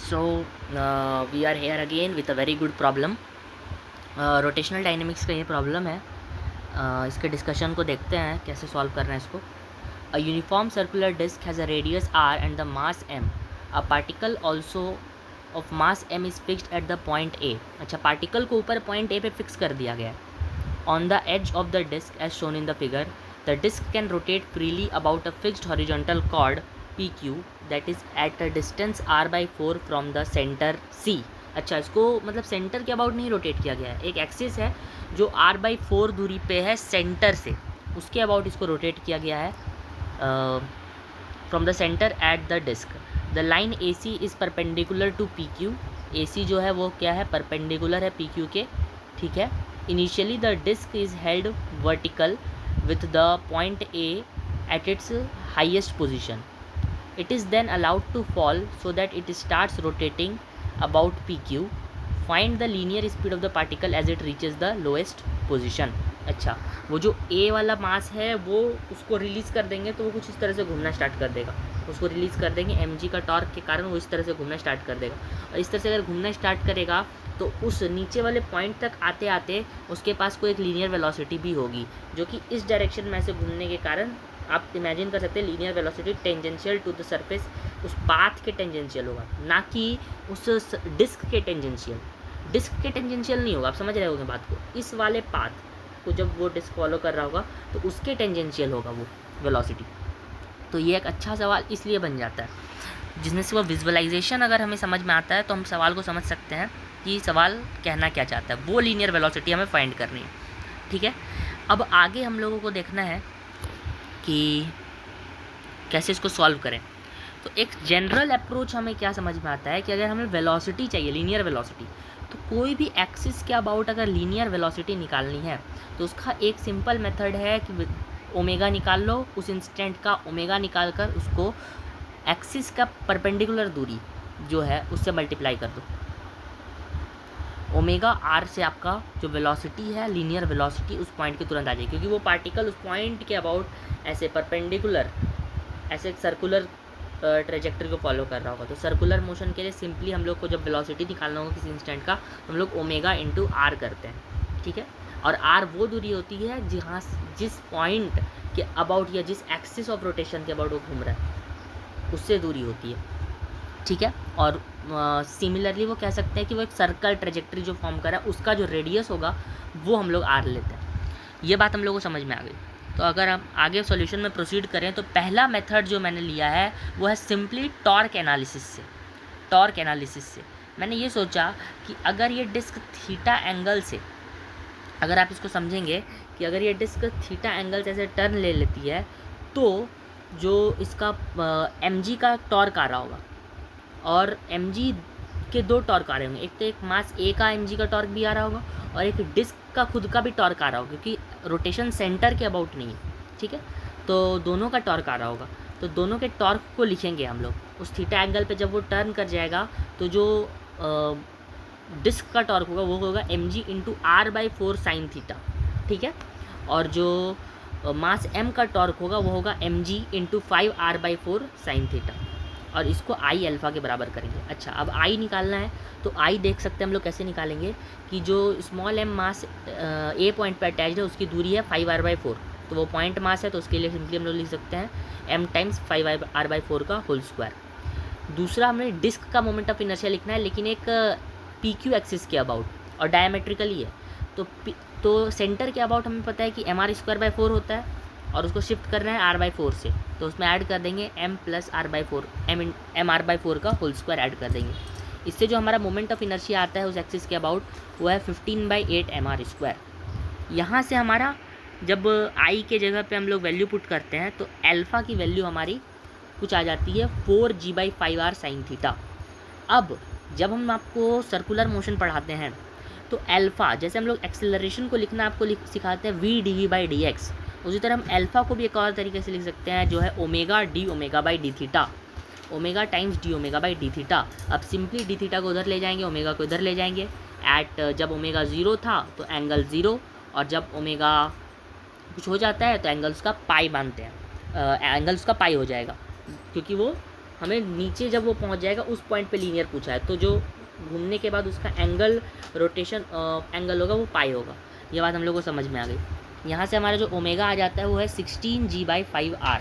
So we are here again with a very good problem. Rotational dynamics का ये problem है. इसके discussion को देखते हैं कैसे सॉल्व करना है इसको. A uniform circular disc has a radius r and the mass m. A particle also of mass m is fixed at the point a. अच्छा, पार्टिकल को ऊपर पॉइंट a पे फिक्स कर दिया गया है. On the edge of the disc as shown in the figure, the disc can rotate freely about a fixed horizontal chord PQ that is at a distance r/4 from the centre C. अच्छा, इसको मतलब centre के about नहीं rotate किया गया है. एक axis है जो r/4 दूरी पे है सेंटर से, उसके अबाउट इसको रोटेट किया गया है from the centre at the disc. The line AC is perpendicular to PQ. AC जो है वो क्या है, परपेंडिकुलर है PQ के. ठीक है. Initially the disc is held vertical with the point A at its highest position. It is then allowed to fall so that it starts rotating about PQ. Find the linear speed of the particle as it reaches the lowest position. अच्छा, वो जो A वाला मास है वो उसको release कर देंगे तो वो कुछ इस तरह से घूमना स्टार्ट कर देगा. उसको रिलीज़ कर देंगे mg का टॉर्क के कारण वो इस तरह से घूमना स्टार्ट कर देगा. और इस तरह से अगर घूमना स्टार्ट करेगा तो उस नीचे वाले पॉइंट तक आते आते उसके पास कोई एक लीनियर वेलोसिटी भी होगी जो कि इस डायरेक्शन में से घूमने के कारण आप इमेजिन कर सकते हैं linear velocity tangential to the surface, उस पाथ के टेंजेंशियल होगा, ना कि उस डिस्क के टेंजेंशियल. डिस्क के टेंजेंशियल नहीं होगा, आप समझ रहे होंगे बात को. इस वाले पाथ को जब वो डिस्क फॉलो कर रहा होगा तो उसके टेंजेंशियल होगा वो वेलोसिटी. तो ये एक अच्छा सवाल इसलिए बन जाता है जिसमें से वो विजुअलाइजेशन अगर हमें समझ में आता है तो हम सवाल को समझ सकते हैं कि सवाल कहना क्या चाहता है. वो लीनियर वेलोसिटी हमें फाइंड करनी है. ठीक है. अब आगे हम लोगों को देखना है कि कैसे इसको सॉल्व करें. तो एक जनरल अप्रोच हमें क्या समझ में आता है कि अगर हमें वेलोसिटी चाहिए, लीनियर वेलोसिटी, तो कोई भी एक्सिस के अबाउट अगर लीनियर वेलोसिटी निकालनी है तो उसका एक सिंपल मेथड है कि ओमेगा निकाल लो, उस इंस्टेंट का ओमेगा निकाल कर उसको एक्सिस का परपेंडिकुलर दूरी जो है उससे मल्टीप्लाई कर दो. ओमेगा आर से आपका जो वेलोसिटी है, लीनियर वेलोसिटी, उस पॉइंट के तुरंत आ जाएगी क्योंकि वो पार्टिकल उस पॉइंट के अबाउट ऐसे परपेंडिकुलर, ऐसे सर्कुलर ट्रेजेक्टरी को फॉलो कर रहा होगा. तो सर्कुलर मोशन के लिए सिंपली हम लोग को जब वेलोसिटी निकालना होगा किसी इंस्टेंट का तो हम लोग ओमेगा इंटू आर करते हैं. ठीक है. और आर वो दूरी होती है जहाँ जिस पॉइंट के अबाउट या जिस एक्सिस ऑफ रोटेशन के अबाउट वो घूम रहा है उससे दूरी होती है. ठीक है. और सिमिलरली वो कह सकते हैं कि वो एक सर्कल ट्रेजेक्टरी जो फॉर्म करा है उसका जो रेडियस होगा वो हम लोग आर लेते हैं. ये बात हम लोग को समझ में आ गई. तो अगर हम आगे सॉल्यूशन में प्रोसीड करें तो पहला मेथड जो मैंने लिया है वो है सिंपली टॉर्क एनालिसिस से. टॉर्क एनालिसिस से मैंने ये सोचा कि अगर ये डिस्क थीटा एंगल से, अगर आप इसको समझेंगे कि अगर ये डिस्क थीटा एंगल से ऐसे टर्न ले लेती है तो जो इसका mg का टॉर्क आ रहा होगा और mg के दो टॉर्क आ रहे होंगे. एक तो एक मास a का mg का टॉर्क भी आ रहा होगा और एक डिस्क का खुद का भी टॉर्क आ रहा होगा क्योंकि रोटेशन सेंटर के अबाउट नहीं है. ठीक है. तो दोनों का टॉर्क आ रहा होगा. तो दोनों के टॉर्क को लिखेंगे हम लोग उस थीटा एंगल पे. जब वो टर्न कर जाएगा तो जो डिस्क का टॉर्क होगा वो होगा mg into r/4 sine theta. ठीक है. और जो मास m का टॉर्क होगा वो होगा mg into 5r/4 sine theta. और इसको आई अल्फ़ा के बराबर करेंगे. अच्छा, अब आई निकालना है तो आई देख सकते हैं हम लोग कैसे निकालेंगे कि जो स्मॉल m मास ए पॉइंट पर अटैच्ड है उसकी दूरी है 5r/4. तो वो पॉइंट मास है तो उसके लिए सिंपली हम लोग लिख सकते हैं m टाइम्स 5r/4 का होल स्क्वायर. दूसरा हमें डिस्क का मोमेंट ऑफ इनर्शिया लिखना है लेकिन एक PQ एक्सिस के अबाउट और डायमेट्रिकली है. तो सेंटर के अबाउट हमें पता है कि mr²/4 होता है और उसको शिफ्ट करना है r/4 से. तो उसमें ऐड कर देंगे m प्लस r/4, mr/4 का होल स्क्वायर ऐड कर देंगे. इससे जो हमारा मोमेंट ऑफ इनर्शिया आता है उस एक्सिस के अबाउट वो है 15/8 mr². यहाँ से हमारा जब i के जगह पे हम लोग वैल्यू पुट करते हैं तो अल्फ़ा की वैल्यू हमारी कुछ आ जाती है 4g/5r साइन थीटा. अब जब हम आपको सर्कुलर मोशन पढ़ाते हैं तो अल्फ़ा, जैसे हम लोग एक्सेलरेशन को लिखना आपको सिखाते हैं v/dv/dx, उसी तरह हम अल्फ़ा को भी एक और तरीके से लिख सकते हैं जो है omega D omega by D theta. Omega times D omega by D theta. अब सिंपली डी थीटा को उधर ले जाएंगे, ओमेगा को इधर ले जाएंगे. जब ओमेगा 0 था तो एंगल 0 और जब ओमेगा कुछ हो जाता है तो एंगल्स का पाई मानते हैं, एंगल्स का पाई हो जाएगा क्योंकि वो हमें नीचे जब वो पहुंच जाएगा उस पॉइंट पे लीनियर पूछा है, तो जो घूमने के बाद उसका एंगल रोटेशन एंगल होगा वो पाई होगा। ये बात हम लोग को समझ में आ गई। यहाँ से हमारा जो ओमेगा आ जाता है वो है 16g/5r,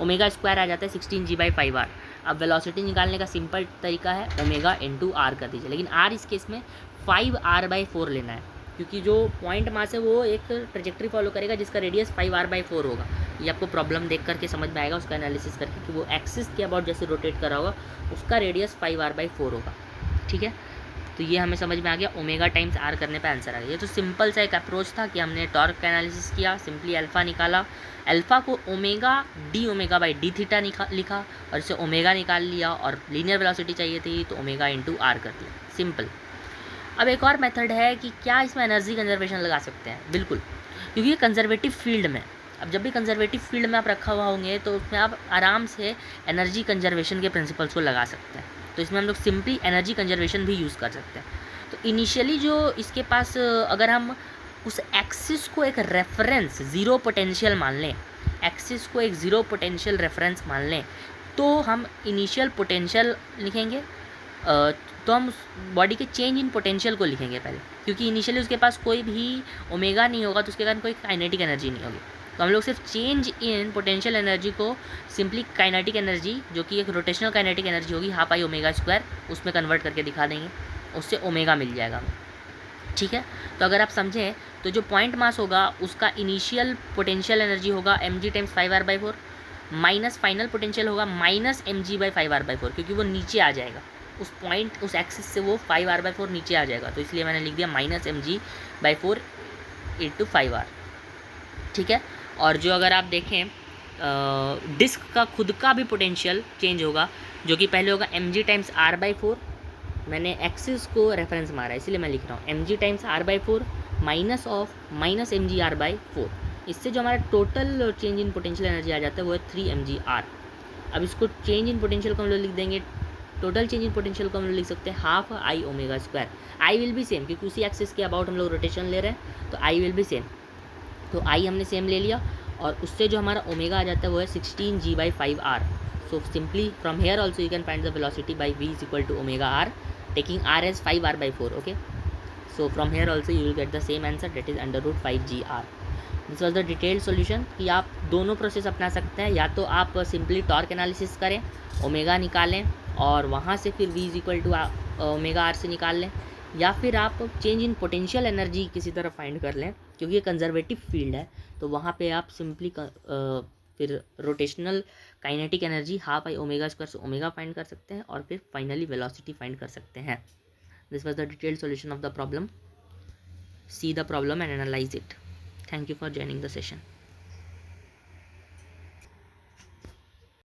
ओमेगा स्क्वायर आ जाता है 16g/5r। अब वेलोसिटी निकालने का सिंपल तरीका है ओमेगा इंटू आर कर दीजिए, लेकिन आर इस केस में 5r/4 लेना है, क्योंकि जो पॉइंट मास है वो एक ट्रेजेक्ट्री फॉलो करेगा जिसका रेडियस 5r/4 होगा। ये आपको प्रॉब्लम देख करके समझ में आएगा, उसका एनालिसिस करके कि वो एक्सिस के अबाउट जैसे रोटेट कर रहा होगा उसका रेडियस 5r/4 होगा। ठीक है, तो ये हमें समझ में आ गया, ओमेगा टाइम्स आर करने पे आंसर आ गया। ये तो सिंपल सा एक अप्रोच था कि हमने टॉर्क का एनालिसिस किया, सिंपली अल्फ़ा निकाला, अल्फ़ा को omega D omega by D theta लिखा और इसे ओमेगा निकाल लिया, और लीनियर वेलोसिटी चाहिए थी तो ओमेगा इंटू आर कर दिया, सिंपल। अब एक और मेथड है कि क्या इसमें एनर्जी कंजर्वेशन लगा सकते हैं, बिल्कुल, क्योंकि ये कंजर्वेटिव फील्ड में, अब जब भी कंजर्वेटिव फील्ड में आप रखा हुआ होंगे तो उसमें आप आराम से एनर्जी कंजर्वेशन के प्रिंसिपल्स को लगा सकते हैं। तो इसमें हम लोग सिंपली एनर्जी कंजर्वेशन भी यूज़ कर सकते हैं। तो इनिशियली जो इसके पास अगर हम उस एक्सिस को एक रेफरेंस ज़ीरो पोटेंशियल मान लें, एक्सिस को एक ज़ीरो पोटेंशियल रेफरेंस मान लें, तो हम इनिशियल पोटेंशियल लिखेंगे, तो हम उस बॉडी के चेंज इन पोटेंशियल को लिखेंगे पहले, क्योंकि इनिशियली उसके पास कोई भी ओमेगा नहीं होगा तो उसके कारण कोई काइनेटिक एनर्जी नहीं होगी। तो हम लोग सिर्फ चेंज इन पोटेंशियल एनर्जी को सिंपली काइनेटिक एनर्जी, जो कि एक रोटेशनल काइनेटिक एनर्जी होगी, हाफ आई ओमेगा स्क्वायर, उसमें कन्वर्ट करके दिखा देंगे, उससे ओमेगा मिल जाएगा। ठीक है, तो अगर आप समझें तो जो पॉइंट मास होगा उसका इनिशियल पोटेंशियल एनर्जी होगा mg times 5r/4 minus final potential होगा माइनस mg/5r/4, क्योंकि वो नीचे आ जाएगा उस पॉइंट, उस एक्सिस से वो 5r/4 नीचे आ जाएगा, तो इसलिए मैंने लिख दिया माइनस mg/4 इंटू 5r। ठीक है, और जो अगर आप देखें डिस्क का खुद का भी पोटेंशियल चेंज होगा, जो कि पहले होगा mg टाइम्स r/4, मैंने एक्सिस को रेफरेंस मारा है इसलिए मैं लिख रहा हूँ mg times r/4 minus of minus mg r/4। इससे जो हमारा total change in potential energy आ जाता है वो है 3mg/r। अब इसको चेंज इन पोटेंशियल को हम लोग लिख देंगे, टोटल चेंज इन पोटेंशियल को हम लोग लिख सकते हैं half I omega square. I will be same, क्योंकि उसी एक्सिस के अबाउट हम लोग रोटेशन ले रहे हैं, तो आई विल बी सेम, तो आई हमने सेम ले लिया, और उससे जो हमारा ओमेगा आ जाता है वो है 16g/5r। So simply from here also you can find the velocity by v is equal to omega r, taking r as 5r/4. Okay, so from here also you will get the same answer, that is √5gr. This was the detailed solution कि आप दोनों process अपना सकते हैं, या तो आप simply torque analysis करें, ओमेगा निकालें और वहाँ से फिर v is equal to omega r से निकाल लें, या फिर आप चेंज इन पोटेंशियल एनर्जी किसी तरह फाइंड कर लें, क्योंकि ये कंजर्वेटिव फील्ड है, तो वहाँ पे आप सिंपली फिर rotational kinetic energy half I omega square से ओमेगा फाइंड कर सकते हैं, और फिर फाइनली वेलोसिटी फाइंड कर सकते हैं। This was the detailed solution of the problem. See the problem and analyze it. Thank you for joining the session.